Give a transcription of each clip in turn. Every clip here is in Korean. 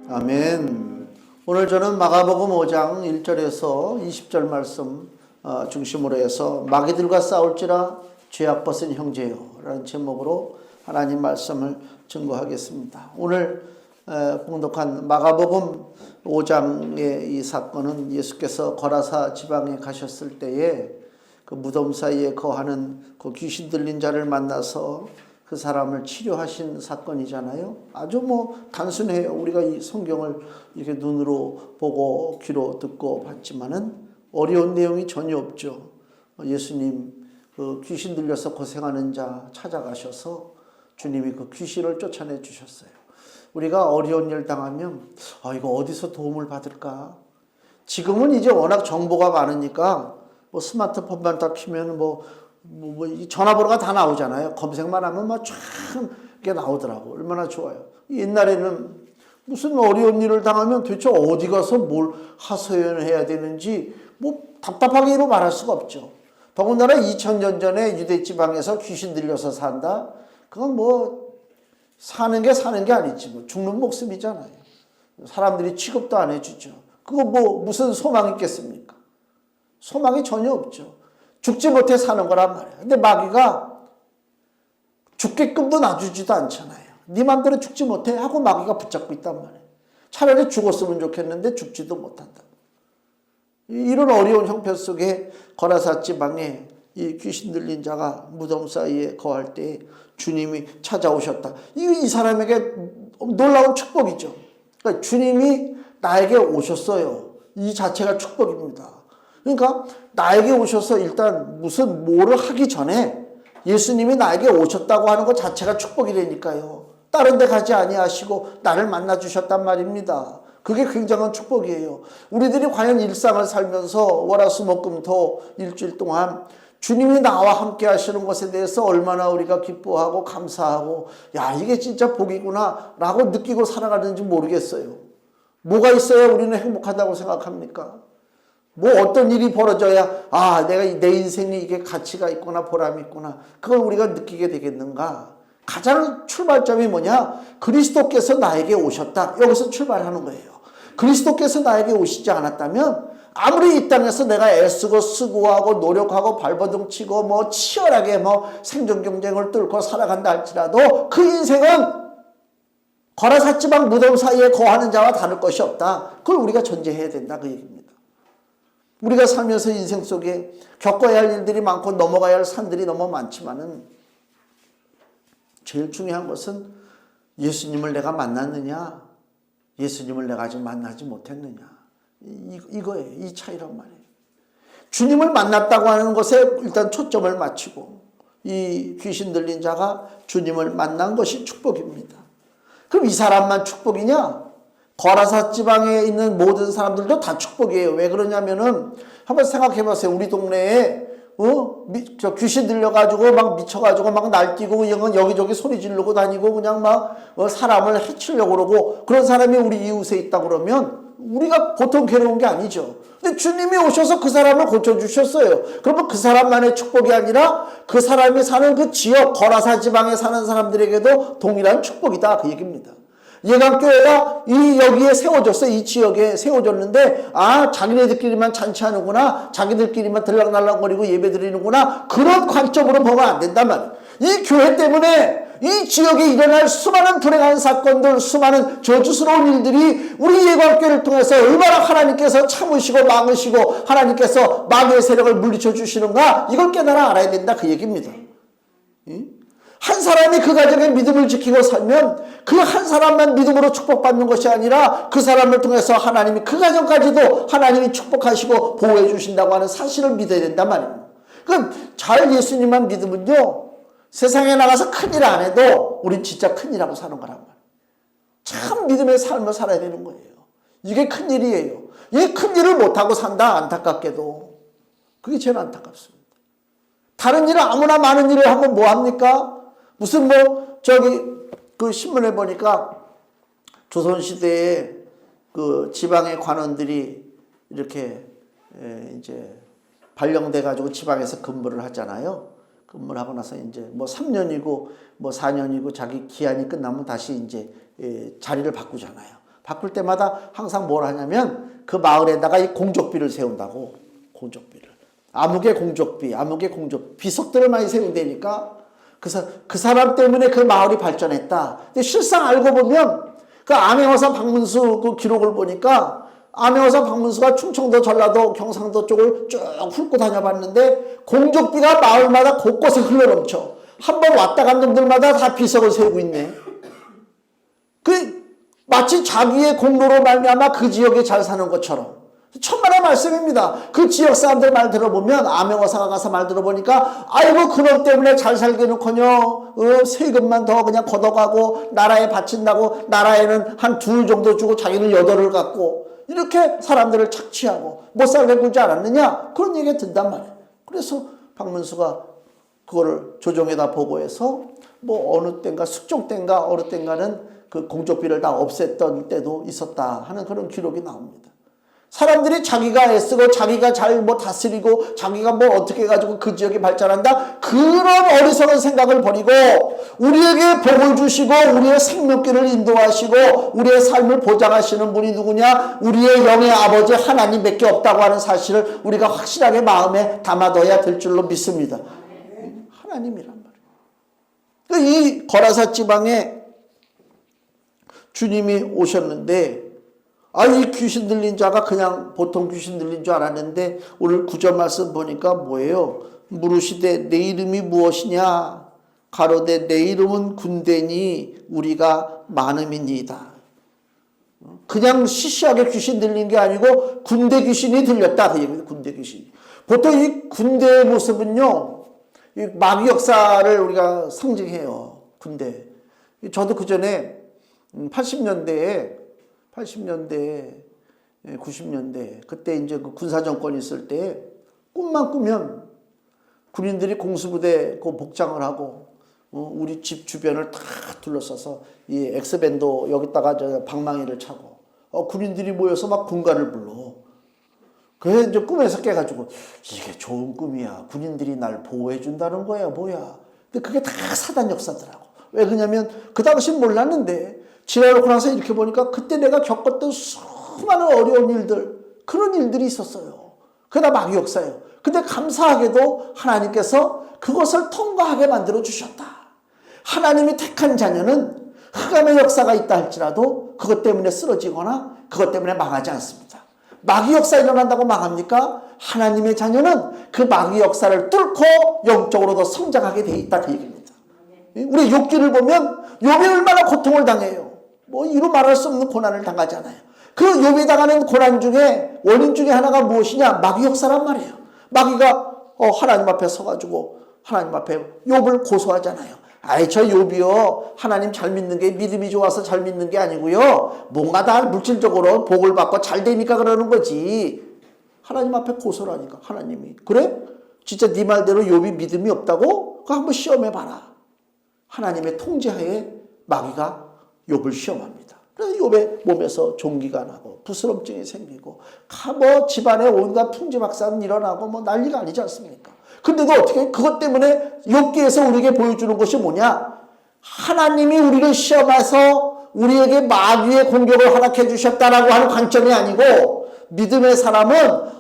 아멘. 오늘 저는 마가복음 5장 1절에서 20절 말씀 중심으로 해서 마귀들과 싸울지라 죄악 벗은 형제요 라는 제목으로 하나님 말씀을 증거하겠습니다. 오늘 봉독한 마가복음 5장의 이 사건은 예수께서 거라사 지방에 가셨을 때에 그 무덤 사이에 거하는 그 귀신 들린 자를 만나서 그 사람을 치료하신 사건이잖아요. 아주 단순해요. 우리가 이 성경을 이렇게 눈으로 보고 귀로 듣고 봤지만은 어려운 내용이 전혀 없죠. 예수님 그 귀신 들려서 고생하는 자 찾아가셔서 주님이 그 귀신을 쫓아내 주셨어요. 우리가 어려운 일 당하면 이거 어디서 도움을 받을까? 지금은 이제 워낙 정보가 많으니까 스마트폰만 딱 키면 전화번호가 다 나오잖아요. 검색만 하면 쫙 이게 나오더라고. 얼마나 좋아요. 옛날에는 무슨 어려운 일을 당하면 도대체 어디 가서 뭘 하소연해야 되는지 답답하게 말할 수가 없죠. 더군다나 2000년 전에 유대 지방에서 귀신 들려서 산다. 그건 사는 게 아니지. 죽는 목숨이잖아요. 사람들이 취급도 안 해주죠. 그거 무슨 소망이 있겠습니까? 소망이 전혀 없죠. 죽지 못해 사는 거란 말이에요. 근데 마귀가 죽게끔도 놔주지도 않잖아요. 네 맘대로 죽지 못해 하고 마귀가 붙잡고 있단 말이에요. 차라리 죽었으면 좋겠는데 죽지도 못한다. 이런 어려운 형편 속에 거라사 지방에 이 귀신 들린 자가 무덤 사이에 거할 때 주님이 찾아오셨다. 이 사람에게 놀라운 축복이죠. 그러니까 주님이 나에게 오셨어요. 이 자체가 축복입니다. 그러니까 나에게 오셔서 일단 뭐를 하기 전에 예수님이 나에게 오셨다고 하는 것 자체가 축복이 되니까요. 다른 데 가지 아니하시고 나를 만나 주셨단 말입니다. 그게 굉장한 축복이에요. 우리들이 과연 일상을 살면서 월화수목금토 일주일 동안 주님이 나와 함께 하시는 것에 대해서 얼마나 우리가 기뻐하고 감사하고 이게 진짜 복이구나 라고 느끼고 살아가는지 모르겠어요. 뭐가 있어야 우리는 행복하다고 생각합니까? 어떤 일이 벌어져야 내가 내 인생에 이게 가치가 있구나 보람이 있구나 그걸 우리가 느끼게 되겠는가? 가장 출발점이 뭐냐? 그리스도께서 나에게 오셨다. 여기서 출발하는 거예요. 그리스도께서 나에게 오시지 않았다면 아무리 이 땅에서 내가 애쓰고 수고하고 노력하고 발버둥 치고 치열하게 생존 경쟁을 뚫고 살아간다 할지라도 그 인생은 거라사 지방 무덤 사이에 거하는 자와 다를 것이 없다. 그걸 우리가 전제해야 된다 그 얘기입니다. 우리가 살면서 인생 속에 겪어야 할 일들이 많고 넘어가야 할 산들이 너무 많지만은 제일 중요한 것은 예수님을 내가 만났느냐, 예수님을 내가 아직 만나지 못했느냐 이거예요. 이 차이란 말이에요. 주님을 만났다고 하는 것에 일단 초점을 맞추고 이 귀신 들린 자가 주님을 만난 것이 축복입니다. 그럼 이 사람만 축복이냐? 거라사 지방에 있는 모든 사람들도 다 축복이에요. 왜 그러냐면은 한번 생각해 보세요. 우리 동네에 귀신 들려가지고 미쳐가지고 날뛰고 여기저기 소리 지르고 다니고 그냥 사람을 해치려고 그러고 그런 사람이 우리 이웃에 있다 그러면 우리가 보통 괴로운 게 아니죠. 근데 주님이 오셔서 그 사람을 고쳐주셨어요. 그러면 그 사람만의 축복이 아니라 그 사람이 사는 그 지역 거라사 지방에 사는 사람들에게도 동일한 축복이다 그 얘기입니다. 예강교회가 여기에 세워졌어. 이 지역에 세워졌는데 자기네들끼리만 잔치하는구나, 자기들끼리만 들락날락거리고 예배드리는구나, 그런 관점으로 보면 안 된단 말이에요. 이 교회 때문에 이 지역에 일어날 수많은 불행한 사건들, 수많은 저주스러운 일들이 우리 예강교회를 통해서 얼마나 하나님께서 참으시고 막으시고 하나님께서 마귀의 세력을 물리쳐 주시는가, 이걸 깨달아 알아야 된다 그 얘기입니다. 한 사람이 그 가정의 믿음을 지키고 살면 그 한 사람만 믿음으로 축복받는 것이 아니라 그 사람을 통해서 하나님이 그 가정까지도 하나님이 축복하시고 보호해 주신다고 하는 사실을 믿어야 된단 말입니다. 그럼 잘 예수님만 믿으면요, 세상에 나가서 큰일 안 해도 우린 진짜 큰일하고 사는 거란 말이에요. 참 믿음의 삶을 살아야 되는 거예요. 이게 큰일이에요. 이 큰일을 못하고 산다, 안타깝게도. 그게 제일 안타깝습니다. 다른 일은 아무나 많은 일을 하면 뭐합니까? 무슨 그 신문에 보니까 조선시대에 그 지방의 관원들이 이렇게 이제 발령돼가지고 지방에서 근무를 하잖아요. 근무를 하고 나서 이제 3년이고 4년이고 자기 기한이 끝나면 다시 이제 자리를 바꾸잖아요. 바꿀 때마다 항상 뭘 하냐면 그 마을에다가 이 공적비를 세운다고. 공적비를. 암흑의 공적비, 암흑의 공적 비석들을 많이 세운다니까. 그래서 그 사람 때문에 그 마을이 발전했다. 근데 실상 알고 보면 그 암행어사 박문수 그 기록을 보니까 암행어사 박문수가 충청도, 전라도, 경상도 쪽을 쭉 훑고 다녀봤는데 공적비가 마을마다 곳곳에 흘러넘쳐. 한 번 왔다 간 놈들마다 다 비석을 세우고 있네. 그 마치 자기의 공로로 말미암아 그 지역에 잘 사는 것처럼. 천만의 말씀입니다. 그 지역 사람들 말 들어보면 암행어사가 가서 말 들어보니까 아이고 그놈 때문에 잘 살기는커녕 세금만 더 그냥 걷어가고 나라에 바친다고 나라에는 한 둘 정도 주고 자기는 8을 갖고 이렇게 사람들을 착취하고 못 살게 굴지 않았느냐 그런 얘기가 든단 말이에요. 그래서 박문수가 그거를 조정에다 보고해서 뭐 어느 때인가 숙종 때인가 어느 때인가는 그 공적비를 다 없앴던 때도 있었다 하는 그런 기록이 나옵니다. 사람들이 자기가 애쓰고 자기가 잘 뭐 다스리고 자기가 뭐 어떻게 해가지고 그 지역이 발전한다 그런 어리석은 생각을 버리고 우리에게 복을 주시고 우리의 생명길을 인도하시고 우리의 삶을 보장하시는 분이 누구냐 우리의 영의 아버지 하나님밖에 없다고 하는 사실을 우리가 확실하게 마음에 담아둬야 될 줄로 믿습니다. 하나님이란 말이에요. 이 거라사 지방에 주님이 오셨는데 이 귀신 들린 자가 그냥 보통 귀신 들린 줄 알았는데 오늘 9절 말씀 보니까 뭐예요? 물으시되 내 이름이 무엇이냐? 가로되 내 이름은 군대니 우리가 많음이니이다. 그냥 시시하게 귀신 들린 게 아니고 군대 귀신이 들렸다. 그 얘기입니다. 군대 귀신. 보통 이 군대의 모습은요. 이 마귀 역사를 우리가 상징해요. 군대. 저도 그 전에 80년대에 90년대 그때 이제 그 군사정권이 있을 때 꿈만 꾸면 군인들이 공수부대 그 복장을 하고 우리 집 주변을 다 둘러싸서 이 엑스밴도 여기다가 저 방망이를 차고 군인들이 모여서 막 군가를 불러. 그래서 이제 꿈에서 깨가지고 이게 좋은 꿈이야. 군인들이 날 보호해 준다는 거야 뭐야. 근데 그게 다 사단 역사더라고. 왜 그러냐면 그 당시엔 몰랐는데 지나고 나서 이렇게 보니까 그때 내가 겪었던 수많은 어려운 일들 그런 일들이 있었어요. 그게 다 마귀 역사예요. 근데 감사하게도 하나님께서 그것을 통과하게 만들어 주셨다. 하나님이 택한 자녀는 흑암의 역사가 있다 할지라도 그것 때문에 쓰러지거나 그것 때문에 망하지 않습니다. 마귀 역사 일어난다고 망합니까? 하나님의 자녀는 그 마귀 역사를 뚫고 영적으로 더 성장하게 돼 있다 그 얘기입니다. 우리 욥기를 보면 욥이 얼마나 고통을 당해요. 뭐 이루 말할 수 없는 고난을 당하잖아요. 그 욥이 당하는 고난 중에 원인 중에 하나가 무엇이냐? 마귀 역사란 말이에요. 마귀가 하나님 앞에 서가지고 하나님 앞에 욥을 고소하잖아요. 저 욥이요 하나님 잘 믿는 게 믿음이 좋아서 잘 믿는 게 아니고요 뭔가 다 물질적으로 복을 받고 잘 되니까 그러는 거지. 하나님 앞에 고소를 하니까 하나님이 그래? 진짜 네 말대로 욥이 믿음이 없다고? 그거 한번 시험해봐라. 하나님의 통제하에 마귀가 욥을 시험합니다. 그래서 욥의 몸에서 종기가 나고 부스럼증이 생기고 뭐 집안에 온갖 풍지박산 일어나고 뭐 난리가 아니지 않습니까? 근데도 어떻게 그것 때문에 욥기에서 우리에게 보여주는 것이 뭐냐? 하나님이 우리를 시험해서 우리에게 마귀의 공격을 허락해 주셨다라고 하는 관점이 아니고 믿음의 사람은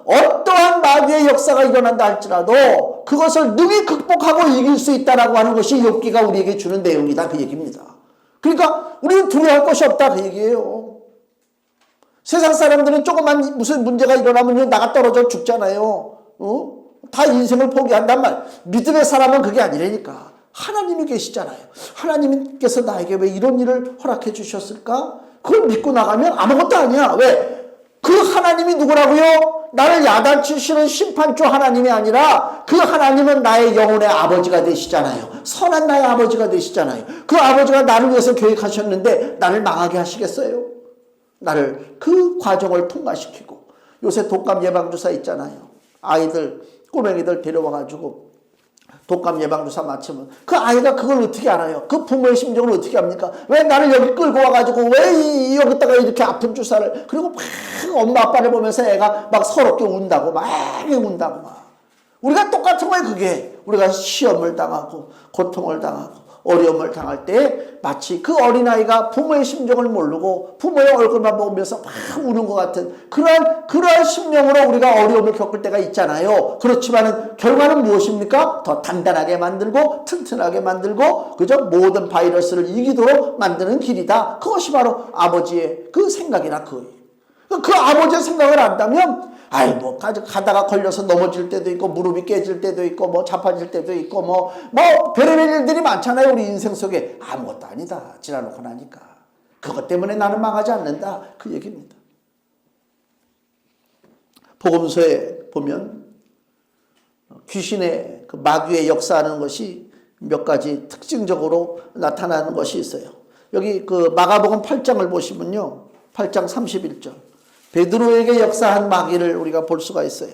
어떠한 마귀의 역사가 일어난다 할지라도 그것을 능히 극복하고 이길 수 있다라고 하는 것이 욥기가 우리에게 주는 내용이다 그 얘기입니다. 그러니까 우리는 두려워할 것이 없다 그 얘기예요. 세상 사람들은 조그만 무슨 문제가 일어나면 나가 떨어져 죽잖아요. 다 인생을 포기한단 말. 믿음의 사람은 그게 아니라니까. 하나님이 계시잖아요. 하나님께서 나에게 왜 이런 일을 허락해 주셨을까? 그걸 믿고 나가면 아무것도 아니야. 왜? 그 하나님이 누구라고요? 나를 야단치시는 심판주 하나님이 아니라 그 하나님은 나의 영혼의 아버지가 되시잖아요. 선한 나의 아버지가 되시잖아요. 그 아버지가 나를 위해서 계획하셨는데 나를 망하게 하시겠어요? 나를 그 과정을 통과시키고 요새 독감 예방주사 있잖아요. 아이들 꼬맹이들 데려와가지고 독감 예방주사 맞추면 그 아이가 그걸 어떻게 알아요? 그 부모의 심정을 어떻게 합니까? 왜 나를 여기 끌고 와가지고 왜 여기다가 이렇게 아픈 주사를 그리고 막 엄마 아빠를 보면서 애가 막 서럽게 운다고 막 운다고 막 우리가 똑같은 거예요. 그게 우리가 시험을 당하고 고통을 당하고 어려움을 당할 때 마치 그 어린아이가 부모의 심정을 모르고 부모의 얼굴만 보면서 막 우는 것 같은 그러한 심령으로 우리가 어려움을 겪을 때가 있잖아요. 그렇지만은 결과는 무엇입니까? 더 단단하게 만들고 튼튼하게 만들고 그저 모든 바이러스를 이기도록 만드는 길이다. 그것이 바로 아버지의 그 생각이나 그 아버지의 생각을 안다면 뭐 가다가 걸려서 넘어질 때도 있고 무릎이 깨질 때도 있고 뭐 자빠질 때도 있고 뭐 별의별 일들이 많잖아요. 우리 인생 속에 아무것도 아니다. 지나놓고 나니까 그것 때문에 나는 망하지 않는다. 그 얘기입니다. 복음서에 보면 귀신의 그 마귀의 역사하는 것이 몇 가지 특징적으로 나타나는 것이 있어요. 여기 그 마가복음 8장을 보시면요. 8장 31절. 베드로에게 역사한 마귀를 우리가 볼 수가 있어요.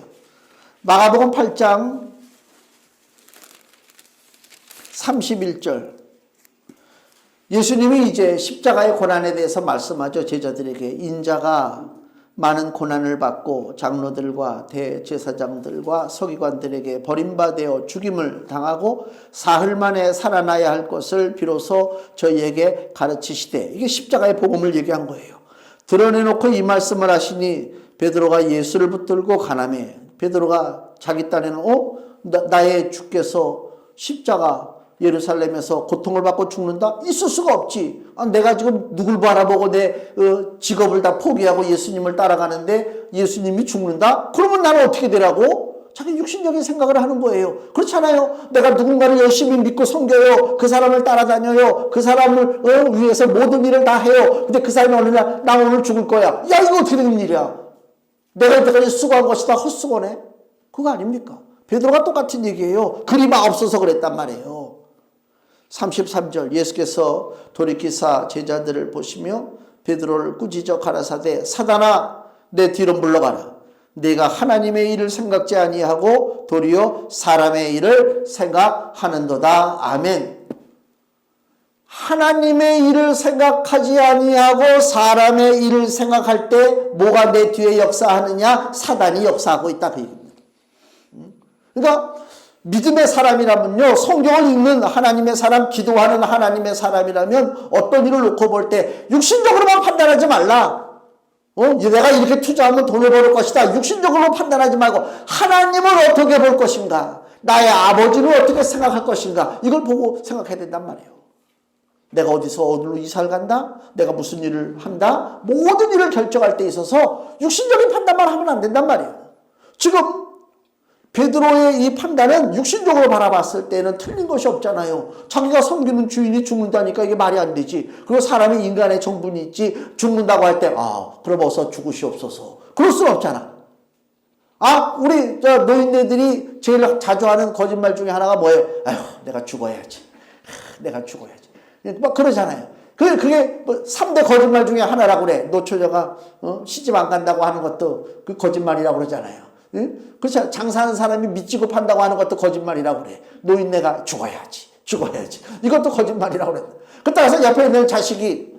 마가복음 8장 31절. 예수님이 이제 십자가의 고난에 대해서 말씀하죠. 제자들에게 인자가 많은 고난을 받고 장로들과 대제사장들과 서기관들에게 버림받아 죽임을 당하고 사흘 만에 살아나야 할 것을 비로소 저희에게 가르치시되, 이게 십자가의 복음을 얘기한 거예요. 드러내놓고 이 말씀을 하시니 베드로가 예수를 붙들고 가나매. 베드로가 자기 딴에는 나의 주께서 십자가 예루살렘에서 고통을 받고 죽는다? 있을 수가 없지. 내가 지금 누굴 바라보고 내 직업을 다 포기하고 예수님을 따라가는데 예수님이 죽는다? 그러면 나는 어떻게 되라고? 자기 육신적인 생각을 하는 거예요. 그렇잖아요. 내가 누군가를 열심히 믿고 섬겨요. 그 사람을 따라다녀요. 그 사람을 위해서 모든 일을 다 해요. 근데 그 사람이 어느 날 나 오늘 죽을 거야. 야, 이거 어떻게 된 일이야? 내가 이때까지 수고한 것이 다 헛수고네? 그거 아닙니까? 베드로가 똑같은 얘기예요. 그리 마없어서 그랬단 말이에요. 33절 예수께서 돌이키사 제자들을 보시며 베드로를 꾸짖어 가라사대 사단아 내 뒤로 물러가라. 네가 하나님의 일을 생각지 아니하고 도리어 사람의 일을 생각하는도다. 아멘. 하나님의 일을 생각하지 아니하고 사람의 일을 생각할 때 뭐가 내 뒤에 역사하느냐? 사단이 역사하고 있다 그 얘기입니다. 그러니까 믿음의 사람이라면요, 성경을 읽는 하나님의 사람, 기도하는 하나님의 사람이라면 어떤 일을 놓고 볼 때 육신적으로만 판단하지 말라. 내가 이렇게 투자하면 돈을 벌을 것이다. 육신적으로 판단하지 말고 하나님을 어떻게 볼 것인가, 나의 아버지를 어떻게 생각할 것인가, 이걸 보고 생각해야 된단 말이에요. 내가 어디로 이사를 간다, 내가 무슨 일을 한다, 모든 일을 결정할 때 있어서 육신적인 판단만 하면 안 된단 말이에요. 지금 베드로의 이 판단은 육신적으로 바라봤을 때는 틀린 것이 없잖아요. 자기가 섬기는 주인이 죽는다니까 이게 말이 안 되지. 그리고 사람이 인간의 정분이 있지. 죽는다고 할 때 그럼 어서 죽으시옵소서. 그럴 수는 없잖아. 우리 노인네들이 제일 자주 하는 거짓말 중에 하나가 뭐예요? 내가 죽어야지. 내가 죽어야지. 막 그러잖아요. 그게 3대 거짓말 중에 하나라고 그래. 노처녀가 시집 안 간다고 하는 것도 그 거짓말이라고 그러잖아요. 그렇죠. 장사하는 사람이 미치고 판다고 하는 것도 거짓말이라고 그래. 노인네가 죽어야지. 이것도 거짓말이라고 그래. 그따라서 옆에 있는 자식이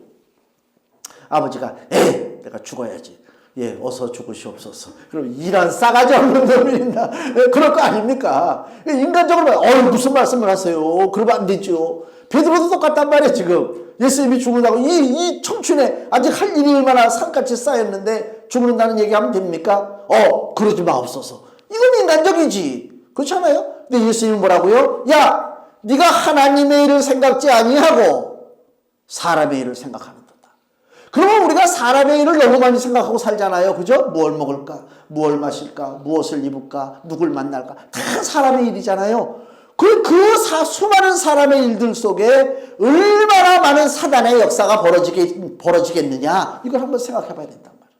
아버지가 내가 죽어야지. 예, 어서 죽으시옵소서. 그럼 이런 싸가지 없는 놈이 있나? 그럴 거 아닙니까? 인간적으로 무슨 말씀을 하세요? 그러면 안 되죠. 베드로도 똑같단 말이에요. 지금 예수님이 죽는다고 이 청춘에 아직 할 일이 얼마나 산같이 쌓였는데 죽는다는 얘기하면 됩니까? 그러지 마옵소서. 이건 인간적이지. 그렇잖아요? 근데 예수님은 뭐라고요? 야, 네가 하나님의 일을 생각지 아니하고 사람의 일을 생각하는 거다. 그러면 우리가 사람의 일을 너무 많이 생각하고 살잖아요. 그죠? 무엇을 먹을까? 무엇을 마실까? 무엇을 입을까? 누굴 만날까? 다 사람의 일이잖아요. 수많은 사람의 일들 속에 얼마나 많은 사단의 역사가 벌어지겠느냐, 이걸 한번 생각해 봐야 된단 말이에요.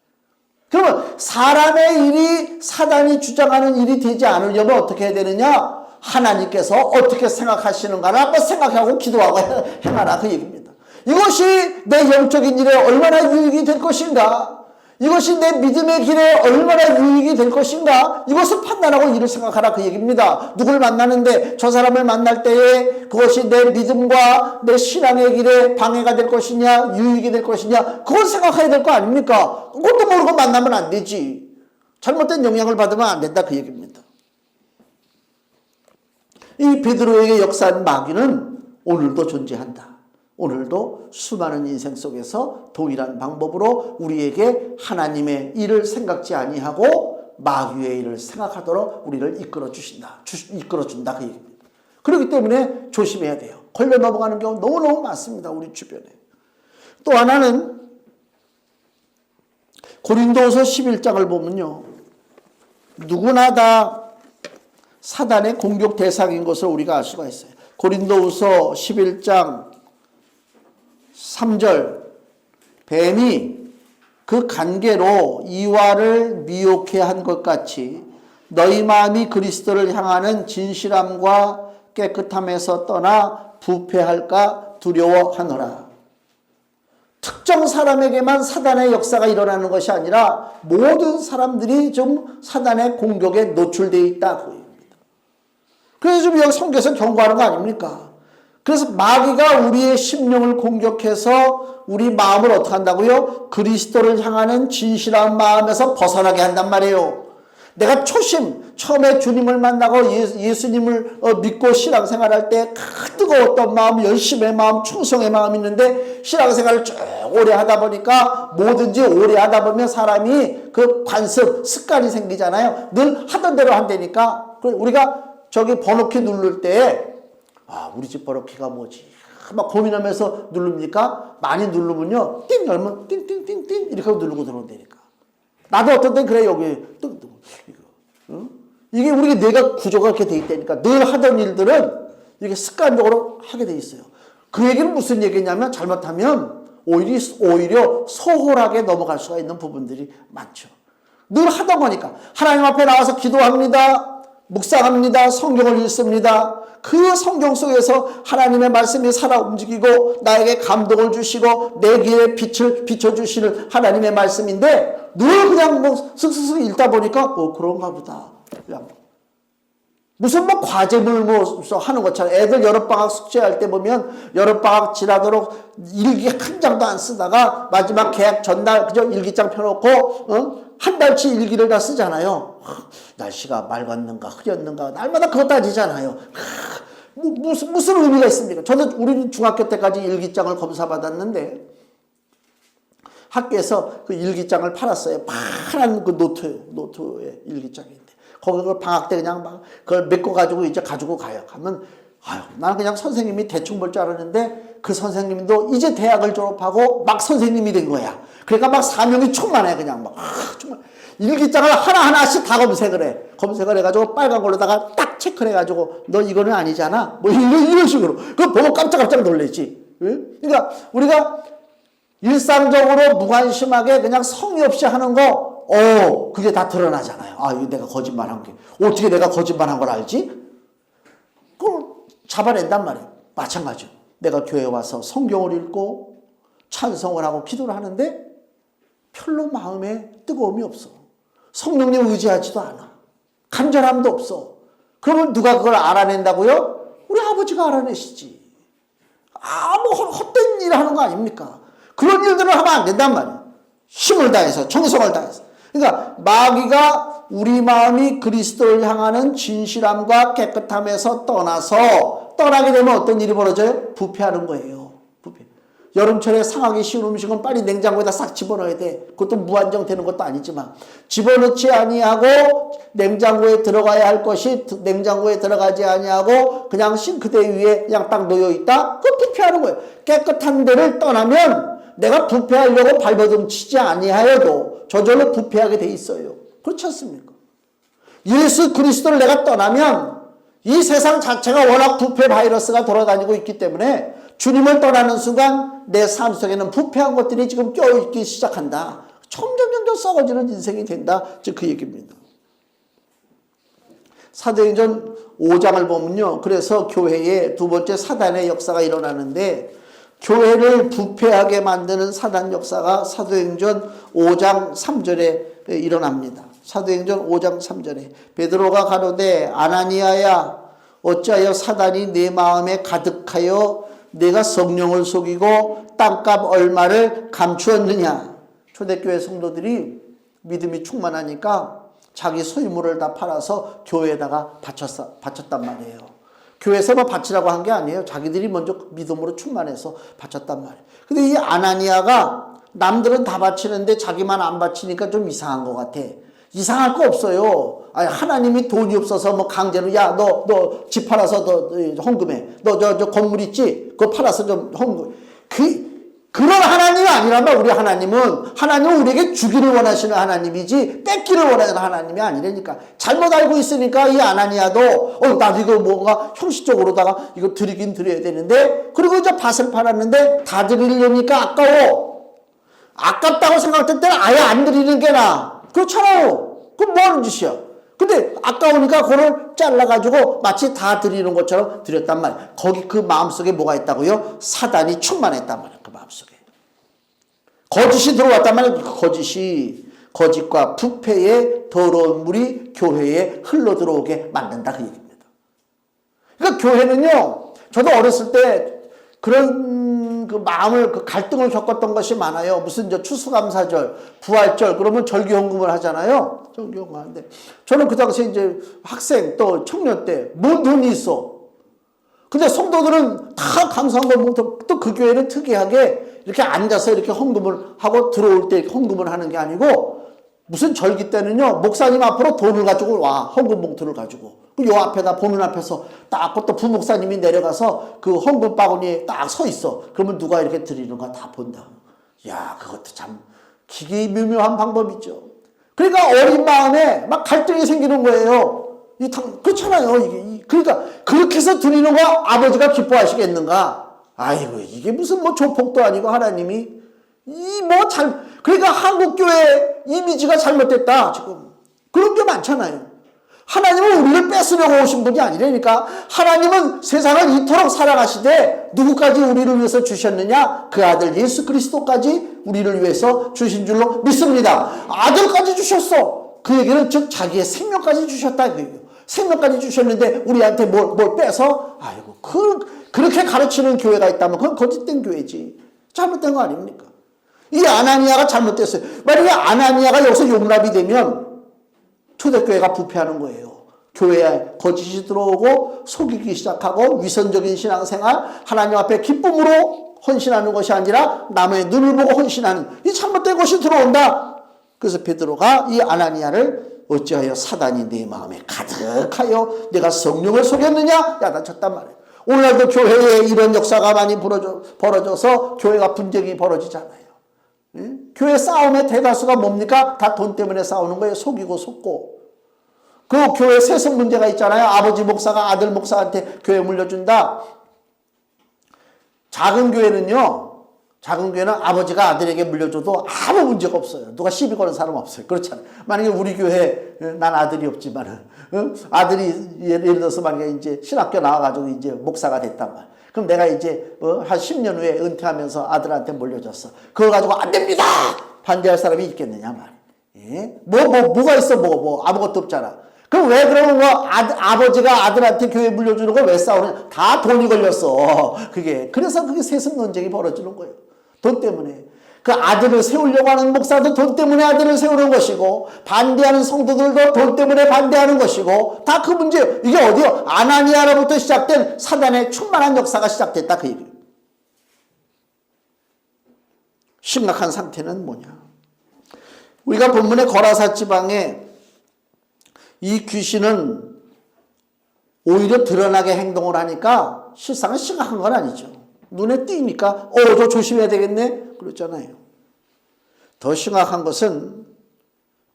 그러면 사람의 일이 사단이 주장하는 일이 되지 않으려면 어떻게 해야 되느냐? 하나님께서 어떻게 생각하시는가를 한번 생각하고 기도하고 행하라 그 얘기입니다. 이것이 내 영적인 일에 얼마나 유익이 될 것인가, 이것이 내 믿음의 길에 얼마나 유익이 될 것인가, 이것을 판단하고 일을 생각하라 그 얘기입니다. 누굴 만나는데 저 사람을 만날 때에 그것이 내 믿음과 내 신앙의 길에 방해가 될 것이냐 유익이 될 것이냐, 그걸 생각해야 될 거 아닙니까? 그것도 모르고 만나면 안 되지. 잘못된 영향을 받으면 안 된다 그 얘기입니다. 이 베드로에게 역사한 마귀는 오늘도 존재한다. 오늘도 수많은 인생 속에서 동일한 방법으로 우리에게 하나님의 일을 생각지 아니하고 마귀의 일을 생각하도록 우리를 이끌어 주신다. 이끌어 준다 그 얘기입니다. 그렇기 때문에 조심해야 돼요. 걸려 넘어가는 경우 너무너무 많습니다. 우리 주변에. 또 하나는 고린도후서 11장을 보면요. 누구나 다 사단의 공격 대상인 것을 우리가 알 수가 있어요. 고린도후서 11장 3절 뱀이 그 간계로 이와를 미혹해 한 것 같이 너희 마음이 그리스도를 향하는 진실함과 깨끗함에서 떠나 부패할까 두려워하노라. 특정 사람에게만 사단의 역사가 일어나는 것이 아니라 모든 사람들이 좀 사단의 공격에 노출되어 있다. 그래서 좀 여기 성경에서 경고하는 거 아닙니까? 그래서 마귀가 우리의 심령을 공격해서 우리 마음을 어떻게 한다고요? 그리스도를 향하는 진실한 마음에서 벗어나게 한단 말이에요. 내가 처음에 주님을 만나고 예수님을 믿고 신앙생활할 때 뜨거웠던 마음, 열심의 마음, 충성의 마음이 있는데 신앙생활을 쭉 오래 하다 보니까 뭐든지 오래 하다 보면 사람이 그 관습, 습관이 생기잖아요. 늘 하던 대로 한다니까. 우리가 저기 번호키 누를 때 우리 집 번호키가 뭐지? 막 고민하면서 누릅니까? 많이 누르면요. 띵 열면 띵띵띵띵 이렇게 하고 누르고 들어온다니까. 나도 어떤 때 그래 여기 띵띵 이게 우리 뇌가 구조가 그렇게 돼 있다니까. 늘 하던 일들은 이렇게 습관적으로 하게 돼 있어요. 그 얘기는 무슨 얘기냐면 잘못하면 오히려 소홀하게 넘어갈 수가 있는 부분들이 많죠. 늘 하던 거니까. 하나님 앞에 나와서 기도합니다. 묵상합니다. 성경을 읽습니다. 그 성경 속에서 하나님의 말씀이 살아 움직이고 나에게 감동을 주시고 내 길에 빛을 비춰주시는 하나님의 말씀인데 늘 그냥 슥슥슥 읽다 보니까 그런가 보다. 그냥 무슨 과제물 하는 것처럼 애들 여름방학 숙제할 때 보면 여름방학 지나도록 일기 한 장도 안 쓰다가 마지막 개학 전날 그저 일기장 펴놓고 한 달치 일기를 다 쓰잖아요. 날씨가 맑았는가 흐렸는가 날마다 그거 따지잖아요. 무슨 의미가 있습니까? 우리는 중학교 때까지 일기장을 검사받았는데 학교에서 그 일기장을 팔았어요. 파란 그 노트의 일기장인데 거기를 방학 때 그냥 막 그걸 메꿔가지고 이제 가지고 가요. 가면 나는 그냥 선생님이 대충 볼 줄 알았는데 그 선생님도 이제 대학을 졸업하고 막 선생님이 된 거야. 그러니까 막 사명이 충만해. 그냥 막 정말 일기장을 하나하나씩 다 검색을 해. 검색을 해가지고 빨간 걸로다가 딱 체크를 해가지고 너 이거는 아니잖아. 뭐 이런 식으로. 그거 보고 깜짝깜짝 놀랬지. 그러니까 우리가 일상적으로 무관심하게 그냥 성의 없이 하는 거 그게 다 드러나잖아요. 이거 내가 거짓말한 게. 어떻게 내가 거짓말한 걸 알지? 그걸 잡아낸단 말이에요. 마찬가지로. 내가 교회에 와서 성경을 읽고 찬송을 하고 기도를 하는데 별로 마음에 뜨거움이 없어. 성령님 의지하지도 않아. 간절함도 없어. 그러면 누가 그걸 알아낸다고요? 우리 아버지가 알아내시지. 헛된 일을 하는 거 아닙니까? 그런 일들을 하면 안 된단 말이에요. 힘을 다해서, 정성을 다해서. 그러니까 마귀가 우리 마음이 그리스도를 향하는 진실함과 깨끗함에서 떠나게 되면 어떤 일이 벌어져요? 부패하는 거예요. 부패. 여름철에 상하기 쉬운 음식은 빨리 냉장고에다 싹 집어넣어야 돼. 그것도 무한정 되는 것도 아니지만 집어넣지 아니하고 냉장고에 들어가야 할 것이 냉장고에 들어가지 아니하고 그냥 싱크대 위에 그냥 딱 놓여 있다. 그거 부패하는 거예요. 깨끗한 데를 떠나면 내가 부패하려고 발버둥 치지 아니하여도 저절로 부패하게 돼 있어요. 그렇지 않습니까? 예수 그리스도를 내가 떠나면 이 세상 자체가 워낙 부패 바이러스가 돌아다니고 있기 때문에 주님을 떠나는 순간 내 삶 속에는 부패한 것들이 지금 껴있기 시작한다. 점점 썩어지는 인생이 된다. 즉 그 얘기입니다. 사도행전 5장을 보면요. 그래서 교회에 두 번째 사단의 역사가 일어나는데 교회를 부패하게 만드는 사단 역사가 사도행전 5장 3절에 일어납니다. 사도행전 5장 3절에 베드로가 가로되 아나니아야 어찌하여 사단이 내 마음에 가득하여 내가 성령을 속이고 땅값 얼마를 감추었느냐. 초대교회 성도들이 믿음이 충만하니까 자기 소유물을 다 팔아서 교회에다가 바쳤단 말이에요. 교회에서 바치라고 한 게 아니에요. 자기들이 먼저 믿음으로 충만해서 바쳤단 말이에요. 근데 이 아나니아가 남들은 다 바치는데 자기만 안 바치니까 좀 이상한 것 같아. 이상할 거 없어요. 아니, 하나님이 돈이 없어서 뭐 강제로, 야, 너 집 팔아서 너 헌금해. 너 저 건물 있지? 그거 팔아서 좀 헌금. 그런 하나님이 아니라면 우리 하나님은 우리에게 주기를 원하시는 하나님이지 뺏기를 원하는 하나님이 아니라니까. 잘못 알고 있으니까 이 아나니아도 나도 이거 뭔가 형식적으로다가 이거 드리긴 드려야 되는데, 그리고 이제 밭을 팔았는데 다 드리려니까 아까워. 아깝다고 생각할 때는 아예 안 드리는 게 나아. 그렇잖아요. 그럼 뭐 하는 짓이야? 근데 아까우니까 그걸 잘라가지고 마치 다 드리는 것처럼 드렸단 말이야. 거기 그 마음속에 뭐가 있다고요? 사단이 충만했단 말이야. 그 마음속에. 거짓이 들어왔단 말이야. 거짓과 부패의 더러운 물이 교회에 흘러 들어오게 만든다. 그 얘기입니다. 그러니까 교회는요, 저도 어렸을 때 그런 그 마음을, 그 갈등을 겪었던 것이 많아요. 무슨 추수감사절, 부활절, 그러면 절기헌금을 하잖아요. 절기헌금 하는데. 저는 그 당시에 이제 학생 또 청년 때, 뭔 돈이 있어. 근데 성도들은 다 감사한 걸 보면 또 그 교회는 특이하게 이렇게 앉아서 이렇게 헌금을 하고 들어올 때 헌금을 하는 게 아니고, 무슨 절기 때는요, 목사님 앞으로 돈을 가지고 와. 헌금 봉투를 가지고. 요 앞에다 보는 앞에서 딱 또 부목사님이 내려가서 그 헌금 바구니에 딱 서 있어. 그러면 누가 이렇게 드리는가 다 본다. 야, 그것도 참 기기묘묘한 방법이죠. 그러니까 어린 마음에 막 갈등이 생기는 거예요. 그렇잖아요. 그러니까 그렇게 해서 드리는 거 아버지가 기뻐하시겠는가? 아이고, 이게 무슨 뭐 조폭도 아니고 하나님이 그러니까 한국 교회 이미지가 잘못됐다 지금. 그런 게 많잖아요. 하나님은 우리를 뺏으려고 오신 분이 아니라니까. 하나님은 세상을 이토록 사랑하시되 누구까지 우리를 위해서 주셨느냐? 그 아들 예수 그리스도까지 우리를 위해서 주신 줄로 믿습니다. 아들까지 주셨어. 그 얘기는 즉 자기의 생명까지 주셨다. 그 얘기예요. 생명까지 주셨는데 우리한테 뭘 빼서? 아이고, 그렇게 가르치는 교회가 있다면 그건 거짓된 교회지. 잘못된 거 아닙니까? 이 아나니아가 잘못됐어요. 만약에 아나니아가 여기서 용납이 되면 초대교회가 부패하는 거예요. 교회에 거짓이 들어오고 속이기 시작하고 위선적인 신앙생활, 하나님 앞에 기쁨으로 헌신하는 것이 아니라 남의 눈을 보고 헌신하는 이 잘못된 것이 들어온다. 그래서 베드로가 이 아나니아를 어찌하여 사단이 내 마음에 가득하여 내가 성령을 속였느냐? 야단쳤단 말이에요. 오늘날도 교회에 이런 역사가 많이 벌어져서 교회가 분쟁이 벌어지잖아요. 교회 싸움의 대다수가 뭡니까? 다 돈 때문에 싸우는 거예요. 속이고 속고. 그 교회 세습 문제가 있잖아요. 아버지 목사가 아들 목사한테 교회 물려준다. 작은 교회는 아버지가 아들에게 물려줘도 아무 문제가 없어요. 누가 시비 거는 사람 없어요. 그렇잖아요. 만약에 우리 교회, 난 아들이 없지만은, 아들이 예를 들어서 만약에 이제 신학교 나와가지고 이제 목사가 됐단 말이야. 그럼 내가 이제 한 10년 후에 은퇴하면서 아들한테 물려줬어. 그걸 가지고 안 됩니다! 반대할 사람이 있겠느냐 말이야. 뭐가 있어, 아무것도 없잖아. 그럼 왜 그러면 아버지가 아들한테 교회 물려주는 걸 왜 싸우느냐? 다 돈이 걸렸어. 그래서 그게 세습 논쟁이 벌어지는 거예요. 돈 때문에. 그 아들을 세우려고 하는 목사도 돈 때문에 아들을 세우는 것이고, 반대하는 성도들도 돈 때문에 반대하는 것이고, 다 그 문제예요. 이게 어디요? 아나니아로부터 시작된 사단의 충만한 역사가 시작됐다. 그 얘기예요. 심각한 상태는 뭐냐? 우리가 본문의 거라사 지방에 이 귀신은 오히려 드러나게 행동을 하니까 실상은 심각한 건 아니죠. 눈에 띄니까 저 조심해야 되겠네 그랬잖아요. 더 심각한 것은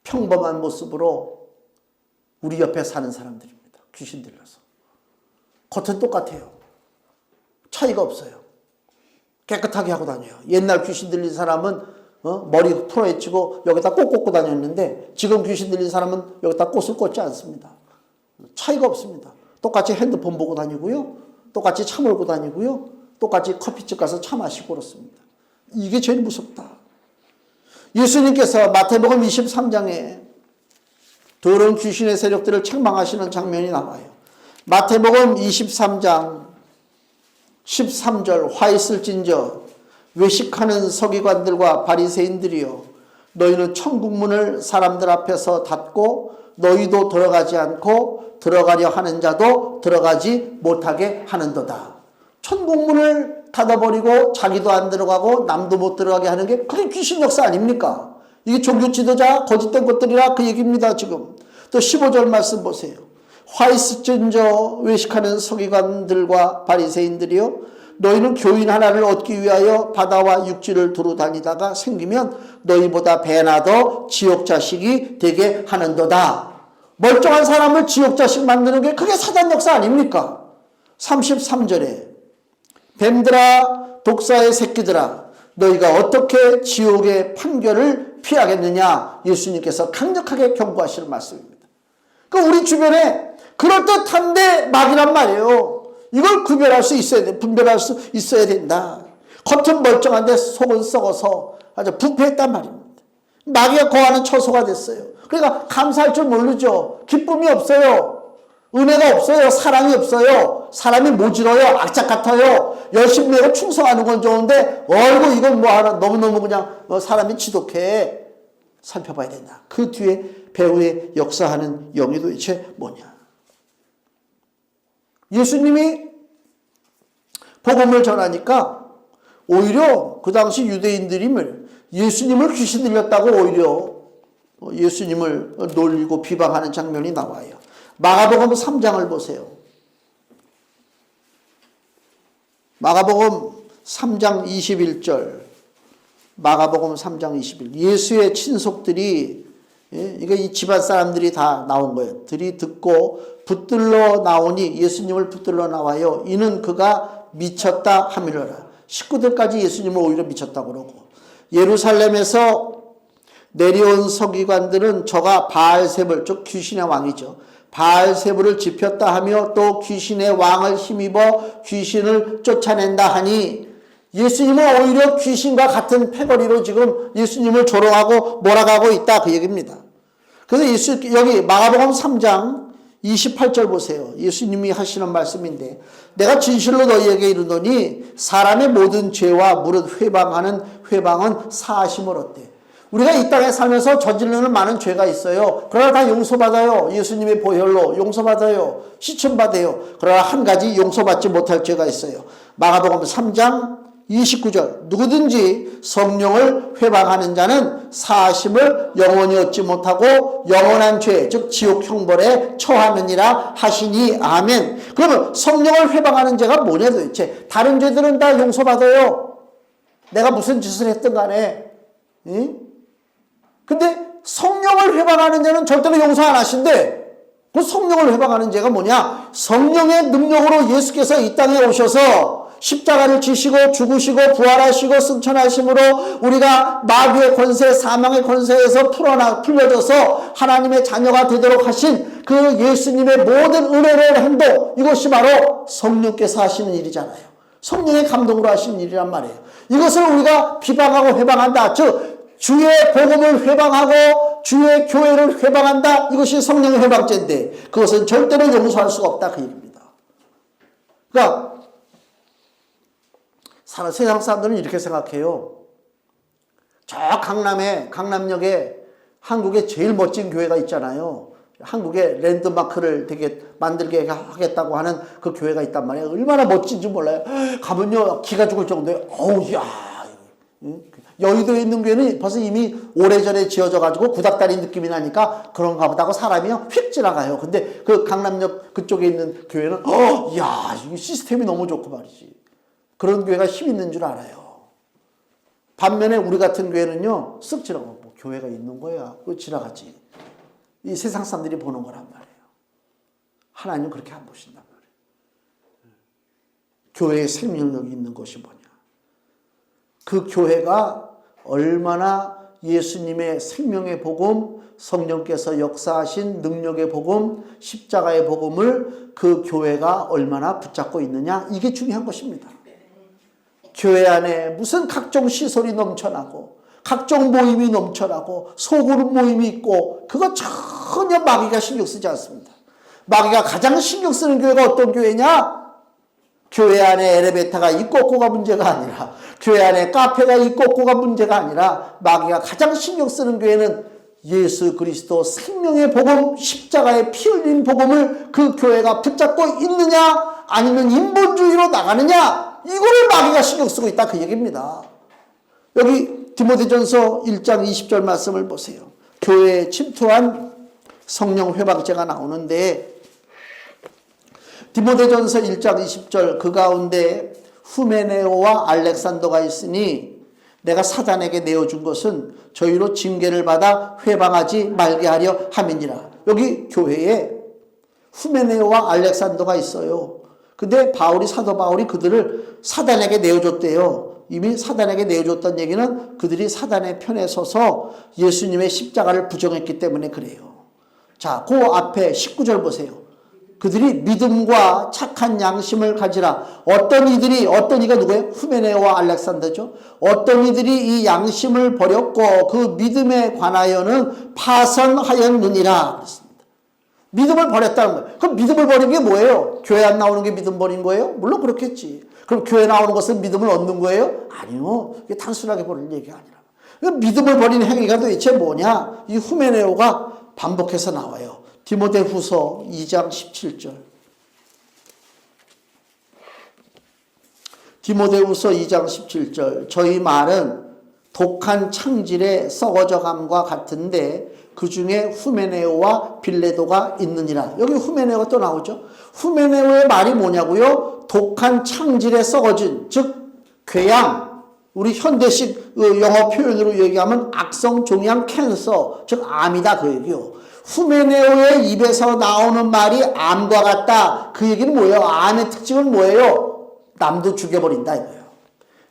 평범한 모습으로 우리 옆에 사는 사람들입니다. 귀신 들려서. 겉은 똑같아요. 차이가 없어요. 깨끗하게 하고 다녀요. 옛날 귀신 들린 사람은 머리 풀어헤치고 여기다 꽃 꽂고 다녔는데 지금 귀신 들린 사람은 여기다 꽃을 꽂지 않습니다. 차이가 없습니다. 똑같이 핸드폰 보고 다니고요. 똑같이 차 몰고 다니고요. 똑같이 커피집 가서 차 마시고 그렇습니다. 이게 제일 무섭다. 예수님께서 마태복음 23장에 더러운 귀신의 세력들을 책망하시는 장면이 나와요. 마태복음 23장 13절 화 있을진저 외식하는 서기관들과 바리새인들이여 너희는 천국문을 사람들 앞에서 닫고 너희도 들어가지 않고 들어가려 하는 자도 들어가지 못하게 하는도다. 천국문을 닫아버리고 자기도 안 들어가고 남도 못 들어가게 하는 게 그게 귀신 역사 아닙니까? 이게 종교 지도자 거짓된 것들이라 그 얘기입니다. 지금 또 15절 말씀 보세요. 화 있을진저 외식하는 서기관들과 바리새인들이요, 너희는 교인 하나를 얻기 위하여 바다와 육지를 두루 다니다가 생기면 너희보다 배나 더 지옥 자식이 되게 하는도다. 멀쩡한 사람을 지옥 자식 만드는 게 그게 사단 역사 아닙니까? 33절에 뱀들아 독사의 새끼들아 너희가 어떻게 지옥의 판결을 피하겠느냐, 예수님께서 강력하게 경고하시는 말씀입니다. 그러니까 우리 주변에 그럴듯한데 막이란 말이에요. 이걸 구별할 수 있어야 돼. 분별할 수 있어야 된다. 겉은 멀쩡한데 속은 썩어서 아주 부패했단 말입니다. 마귀가 거하는 처소가 됐어요. 그러니까 감사할 줄 모르죠. 기쁨이 없어요. 은혜가 없어요. 사랑이 없어요. 사람이 모질어요. 악착 같아요. 열심히 내고 충성하는 건 좋은데 어이구 이건 뭐 하나 너무너무 그냥 사람이 지독해. 살펴봐야 된다. 그 뒤에 배후에 역사하는 영이 도대체 뭐냐. 예수님이 복음을 전하니까 오히려 그 당시 유대인들이 예수님을 귀신 들렸다고 오히려 예수님을 놀리고 비방하는 장면이 나와요. 마가복음 3장을 보세요. 마가복음 3장 21절. 마가복음 3장 21절. 예수의 친속들이, 이게 이 집안 사람들이 다 나온 거예요. 들이 듣고 붙들러 나오니, 예수님을 붙들러 나와요. 이는 그가 미쳤다 하미러라. 식구들까지 예수님을 오히려 미쳤다고 그러고, 예루살렘에서 내려온 서기관들은 저가 바알세불, 즉 귀신의 왕이죠. 바알세불을 지폈다 하며 또 귀신의 왕을 힘입어 귀신을 쫓아낸다 하니, 예수님은 오히려 귀신과 같은 패거리로 지금 예수님을 조롱하고 몰아가고 있다, 그 얘기입니다. 그래서 여기 마가복음 3장 28절 보세요. 예수님이 하시는 말씀인데, 내가 진실로 너희에게 이르노니 사람의 모든 죄와 무릇 회방하는 회방은 사하심을 얻대. 우리가 이 땅에 살면서 저지르는 많은 죄가 있어요. 그러나 다 용서받아요. 예수님의 보혈로 용서받아요. 시침받아요. 그러나 한 가지 용서받지 못할 죄가 있어요. 마가복음 3장 29절. 누구든지 성령을 회방하는 자는 사하심을 영원히 얻지 못하고 영원한 죄, 즉 지옥 형벌에 처하느니라 하시니 아멘. 그러면 성령을 회방하는 죄가 뭐냐 도대체. 다른 죄들은 다 용서받아요. 내가 무슨 짓을 했든 간에. 응? 근데 성령을 회방하는 자는 절대로 용서 안 하신대. 그 성령을 회방하는 죄가 뭐냐? 성령의 능력으로 예수께서 이 땅에 오셔서 십자가를 지시고 죽으시고 부활하시고 승천하심으로 우리가 마귀의 권세, 사망의 권세에서 풀려져서 하나님의 자녀가 되도록 하신 그 예수님의 모든 은혜를 행동, 이것이 바로 성령께서 하시는 일이잖아요. 성령의 감동으로 하시는 일이란 말이에요. 이것을 우리가 비방하고 회방한다. 즉 주의 복음을 회방하고 주의 교회를 회방한다. 이것이 성령의 회방죄인데 그것은 절대로 용서할 수가 없다, 그 얘기입니다. 그러니까 세상 사람들은 이렇게 생각해요. 저 강남역에 한국의 제일 멋진 교회가 있잖아요. 한국의 랜드마크를 되게 만들게 하겠다고 하는 그 교회가 있단 말이에요. 얼마나 멋진지 몰라요. 가면요 기가 죽을 정도에 어우 야. 여의도에 있는 교회는 벌써 이미 오래전에 지어져 가지고 구닥다리 느낌이 나니까 그런가 보다 하고 사람이요 휙 지나가요. 근데 그 강남역 그쪽에 있는 교회는 야, 이 시스템이 너무 좋고 말이지. 그런 교회가 힘 있는 줄 알아요. 반면에 우리 같은 교회는요 쓱 지나가고 뭐 교회가 있는 거야. 그거 지나가지. 이 세상 사람들이 보는 거란 말이에요. 하나님은 그렇게 안 보신단 말이에요. 교회의 생명력이 있는 것이 뭐냐. 그 교회가 얼마나 예수님의 생명의 복음, 성령께서 역사하신 능력의 복음, 십자가의 복음을 그 교회가 얼마나 붙잡고 있느냐, 이게 중요한 것입니다. 교회 안에 무슨 각종 시설이 넘쳐나고 각종 모임이 넘쳐나고 소그룹 모임이 있고 그거 전혀 마귀가 신경 쓰지 않습니다. 마귀가 가장 신경 쓰는 교회가 어떤 교회냐? 교회 안에 엘리베이터가 있고 없고가 문제가 아니라, 교회 안에 카페가 있고 없고가 문제가 아니라, 마귀가 가장 신경 쓰는 교회는 예수 그리스도 생명의 복음, 십자가의 피 흘린 복음을 그 교회가 붙잡고 있느냐 아니면 인본주의로 나가느냐, 이거를 마귀가 신경 쓰고 있다, 그 얘기입니다. 여기 디모데전서 1장 20절 말씀을 보세요. 교회에 침투한 성령 회방죄가 나오는데, 디모데전서 1장 20절 그 가운데 후메네오와 알렉산더가 있으니 내가 사단에게 내어준 것은 저희로 징계를 받아 회방하지 말게 하려 함이니라. 여기 교회에 후메네오와 알렉산더가 있어요. 근데 사도 바울이 그들을 사단에게 내어줬대요. 이미 사단에게 내어줬던 얘기는 그들이 사단의 편에 서서 예수님의 십자가를 부정했기 때문에 그래요. 자, 그 앞에 19절 보세요. 그들이 믿음과 착한 양심을 가지라. 어떤 이가 누구예요? 후메네오와 알렉산더죠. 어떤 이들이 이 양심을 버렸고 그 믿음에 관하여는 파선하였느니라 그랬습니다. 믿음을 버렸다는 거예요. 그럼 믿음을 버린 게 뭐예요? 교회 안 나오는 게 믿음 버린 거예요? 물론 그렇겠지. 그럼 교회 나오는 것은 믿음을 얻는 거예요? 아니요. 이게 단순하게 버릴 얘기가 아니라. 믿음을 버린 행위가 도대체 뭐냐? 이 후메네오가 반복해서 나와요. 디모데후서 2장 17절. 디모데후서 2장 17절. 저희 말은 독한 창질의 썩어져감과 같은데 그 중에 후메네오와 빌레도가 있느니라. 여기 후메네오가 또 나오죠. 후메네오의 말이 뭐냐고요? 독한 창질에 썩어진, 즉 궤양, 우리 현대식 영어 표현으로 얘기하면 악성 종양 캔서, 즉 암이다, 그 얘기요. 후메네오의 입에서 나오는 말이 암과 같다. 그 얘기는 뭐예요? 암의 특징은 뭐예요? 남도 죽여버린다 이거예요.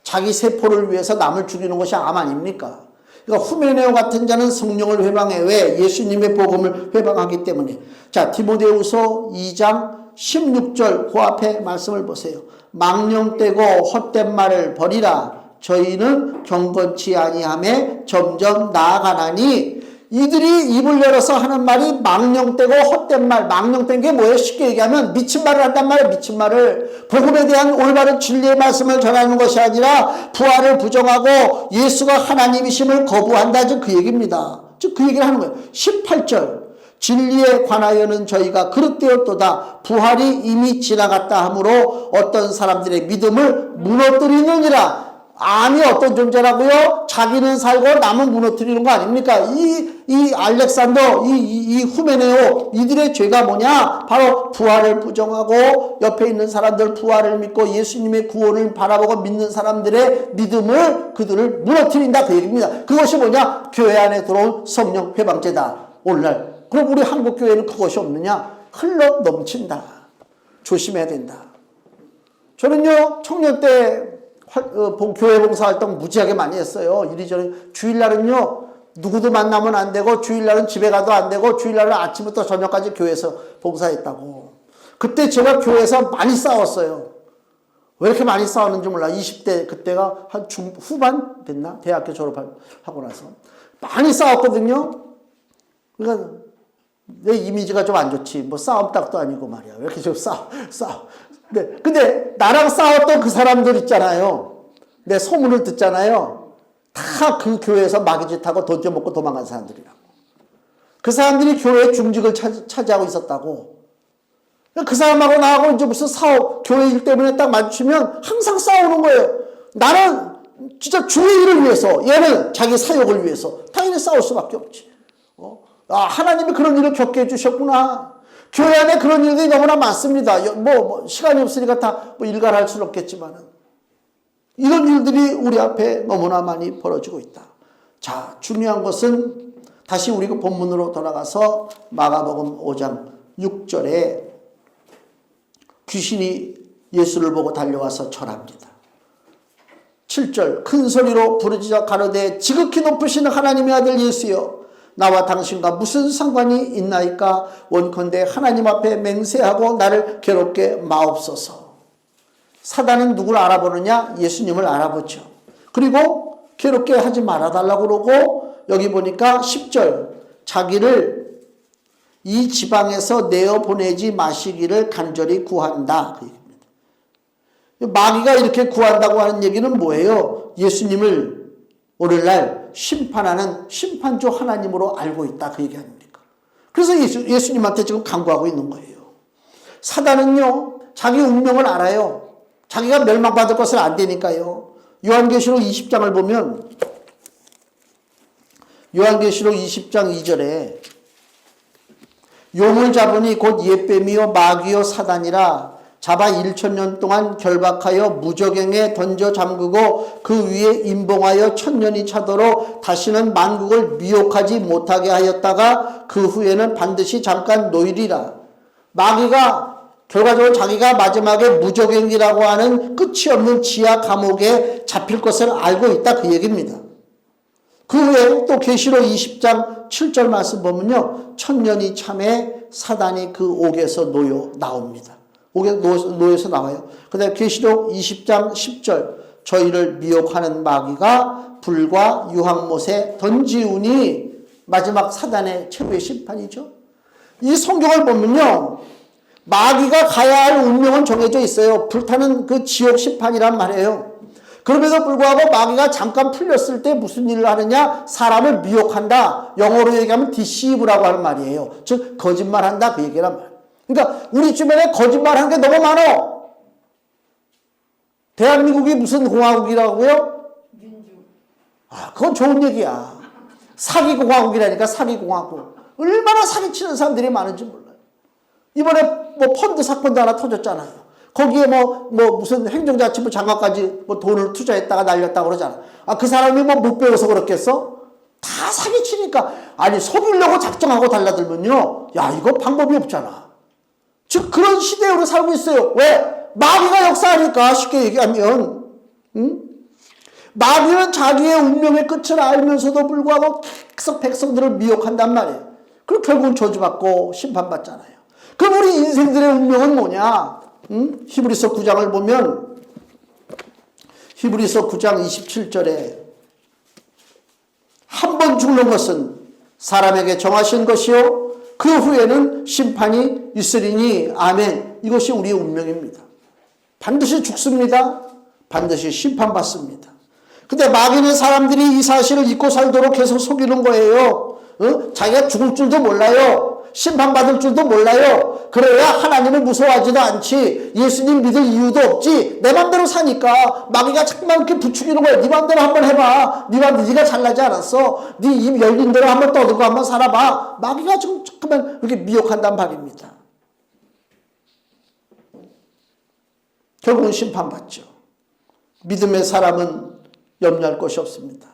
자기 세포를 위해서 남을 죽이는 것이 암 아닙니까? 그러니까 후메네오 같은 자는 성령을 회방해. 왜? 예수님의 복음을 회방하기 때문에. 자, 디모데후서 2장 16절 그 앞에 말씀을 보세요. 망령되고 헛된 말을 버리라. 저희는 경건치 아니함에 점점 나아가나니. 이들이 입을 열어서 하는 말이 망령되고 헛된 말. 망령된 게 뭐예요? 쉽게 얘기하면 미친 말을 한단 말이에요. 미친 말을. 복음에 대한 올바른 진리의 말씀을 전하는 것이 아니라 부활을 부정하고 예수가 하나님이심을 거부한다. 즉 그 얘기입니다. 즉 그 얘기를 하는 거예요. 18절. 진리에 관하여는 저희가 그릇되었도다. 부활이 이미 지나갔다 하므로 어떤 사람들의 믿음을 무너뜨리느니라. 암이 어떤 존재라고요? 자기는 살고 남은 무너뜨리는 거 아닙니까? 이 알렉산더, 이 후메네오, 이들의 죄가 뭐냐? 바로 부활을 부정하고 옆에 있는 사람들 부활을 믿고 예수님의 구원을 바라보고 믿는 사람들의 믿음을, 그들을 무너뜨린다, 그 얘기입니다. 그것이 뭐냐? 교회 안에 들어온 성령 회방죄다. 오늘날. 그럼 우리 한국교회는 그것이 없느냐? 흘러 넘친다. 조심해야 된다. 저는요, 청년 때 교회 봉사활동 무지하게 많이 했어요. 이리저리. 주일날은요, 누구도 만나면 안 되고, 주일날은 집에 가도 안 되고, 주일날은 아침부터 저녁까지 교회에서 봉사했다고. 그때 제가 교회에서 많이 싸웠어요. 왜 이렇게 많이 싸웠는지 몰라. 20대, 그때가 한 후반 됐나? 대학교 졸업하고 나서. 많이 싸웠거든요. 그러니까 내 이미지가 좀 안 좋지. 뭐 싸움딱도 아니고 말이야. 왜 이렇게 좀 싸워. 네. 근데 나랑 싸웠던 그 사람들 있잖아요. 내 소문을 듣잖아요. 다 그 교회에서 마귀짓하고 돈 좀 먹고 도망간 사람들이라고. 그 사람들이 교회의 중직을 차지하고 있었다고. 그 사람하고 나하고 이제 무슨 교회 일 때문에 딱 마주치면 항상 싸우는 거예요. 나는 진짜 주의 일을 위해서, 얘는 자기 사욕을 위해서 당연히 싸울 수밖에 없지. 하나님이 그런 일을 겪게 해주셨구나. 교회 안에 그런 일들이 너무나 많습니다. 시간이 없으니까 다 일갈할 수는 없겠지만은. 이런 일들이 우리 앞에 너무나 많이 벌어지고 있다. 자, 중요한 것은 다시 우리 그 본문으로 돌아가서 마가복음 5장 6절에 귀신이 예수를 보고 달려와서 절합니다. 7절 큰 소리로 부르짖어 가로되 지극히 높으신 하나님의 아들 예수여 나와 당신과 무슨 상관이 있나이까? 원컨대 하나님 앞에 맹세하고 나를 괴롭게 마옵소서. 사단은 누구를 알아보느냐? 예수님을 알아보죠. 그리고 괴롭게 하지 말아달라고 그러고, 여기 보니까 10절 자기를 이 지방에서 내어보내지 마시기를 간절히 구한다. 그 얘기입니다. 마귀가 이렇게 구한다고 하는 얘기는 뭐예요? 예수님을 오늘날 심판하는 심판주 하나님으로 알고 있다, 그 얘기 아닙니까? 그래서 예수님한테 지금 간구하고 있는 거예요. 사단은요, 자기 운명을 알아요. 자기가 멸망받을 것을 안 되니까요. 요한계시록 20장을 보면, 요한계시록 20장 2절에 용을 잡으니 곧 옛뱀이요 마귀요 사단이라 잡아 1000년 동안 결박하여 무저갱에 던져 잠그고 그 위에 임봉하여 1000년이 차도록 다시는 만국을 미혹하지 못하게 하였다가 그 후에는 반드시 잠깐 놓이리라. 마귀가 결과적으로 자기가 마지막에 무저갱이라고 하는 끝이 없는 지하 감옥에 잡힐 것을 알고 있다, 그 얘기입니다. 그 후에 또 계시록 20장 7절 말씀 보면요, 1000년이 참에 사단이 그 옥에서 나옵니다. 옥에 놓여서 나와요. 그 다음에 계시록 20장 10절, 저희를 미혹하는 마귀가 불과 유황못에 던지우니, 마지막 사단의 최후의 심판이죠. 이 성경을 보면요, 마귀가 가야 할 운명은 정해져 있어요. 불타는 그 지옥 심판이란 말이에요. 그럼에도 불구하고 마귀가 잠깐 풀렸을 때 무슨 일을 하느냐? 사람을 미혹한다. 영어로 얘기하면 deceive라고 하는 말이에요. 즉 거짓말한다, 그 얘기란 말이에요. 그러니까 우리 주변에 거짓말하는 게 너무 많아. 대한민국이 무슨 공화국이라고요? 민주. 그건 좋은 얘기야. 사기공화국이라니까, 사기공화국. 얼마나 사기치는 사람들이 많은지 몰라요. 이번에 뭐 펀드 사건도 하나 터졌잖아요. 거기에 무슨 행정자치부 장관까지 돈을 투자했다가 날렸다고 그러잖아. 그 사람이 못 배워서 그렇겠어? 다 사기치니까. 아니, 속이려고 작정하고 달라들면요, 야, 이거 방법이 없잖아. 즉, 그런 시대에 우리가 살고 있어요. 왜? 마귀가 역사하니까, 쉽게 얘기하면. 마귀는 자기의 운명의 끝을 알면서도 불구하고 계속 백성들을 미혹한단 말이에요. 그리고 결국은 저주받고 심판받잖아요. 그럼 우리 인생들의 운명은 뭐냐? 히브리서 9장을 보면, 히브리서 9장 27절에 한 번 죽는 것은 사람에게 정하신 것이요 그 후에는 심판이 있으리니 아멘. 이것이 우리의 운명입니다. 반드시 죽습니다. 반드시 심판받습니다. 근데 마귀는 사람들이 이 사실을 잊고 살도록 계속 속이는 거예요. 자기가 죽을 줄도 몰라요. 심판받을 줄도 몰라요. 그래야 하나님을 무서워하지도 않지. 예수님 믿을 이유도 없지. 내 맘대로 사니까 마귀가 자꾸만 이렇게 부추기는 거야. 네 맘대로 한번 해봐. 네가 잘나지 않았어. 네 입 열린 대로 한번 떠들고 한번 살아봐. 마귀가 지금 자꾸만 이렇게 미혹한단 말입니다. 결국은 심판받죠. 믿음의 사람은 염려할 것이 없습니다.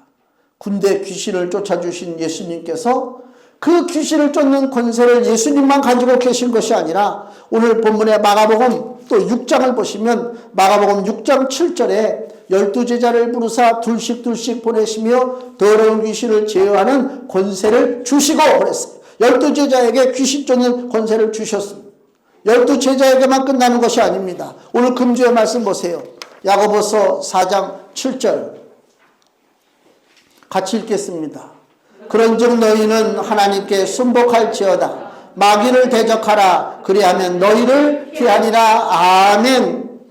군대 귀신을 쫓아주신 예수님께서 그 귀신을 쫓는 권세를 예수님만 가지고 계신 것이 아니라 오늘 본문의 마가복음 또 6장을 보시면 마가복음 6장 7절에 12제자를 부르사 둘씩 보내시며 더러운 귀신을 제어하는 권세를 주시고 그랬어요. 12제자에게 귀신 쫓는 권세를 주셨습니다. 12제자에게만 끝나는 것이 아닙니다. 오늘 금주의 말씀 보세요. 야고보서 4장 7절 같이 읽겠습니다. 그런즉 너희는 하나님께 순복할지어다. 마귀를 대적하라. 그리하면 너희를 피하리라. 아멘.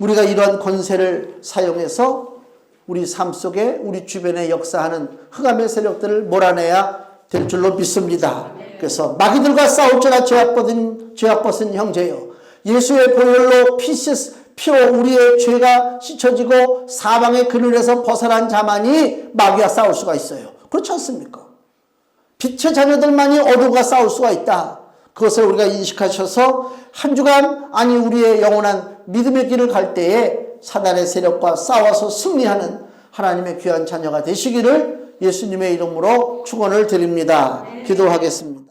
우리가 이러한 권세를 사용해서 우리 삶 속에 우리 주변에 역사하는 흑암의 세력들을 몰아내야 될 줄로 믿습니다. 그래서 마귀들과 싸울지라 죄악벗은 형제여. 예수의 보혈로 피로 우리의 죄가 씻어지고 사방의 그늘에서 벗어난 자만이 마귀와 싸울 수가 있어요. 그렇지 않습니까? 빛의 자녀들만이 어둠과 싸울 수가 있다. 그것을 우리가 인식하셔서 한 주간 우리의 영원한 믿음의 길을 갈 때에 사단의 세력과 싸워서 승리하는 하나님의 귀한 자녀가 되시기를 예수님의 이름으로 축원을 드립니다. 기도하겠습니다.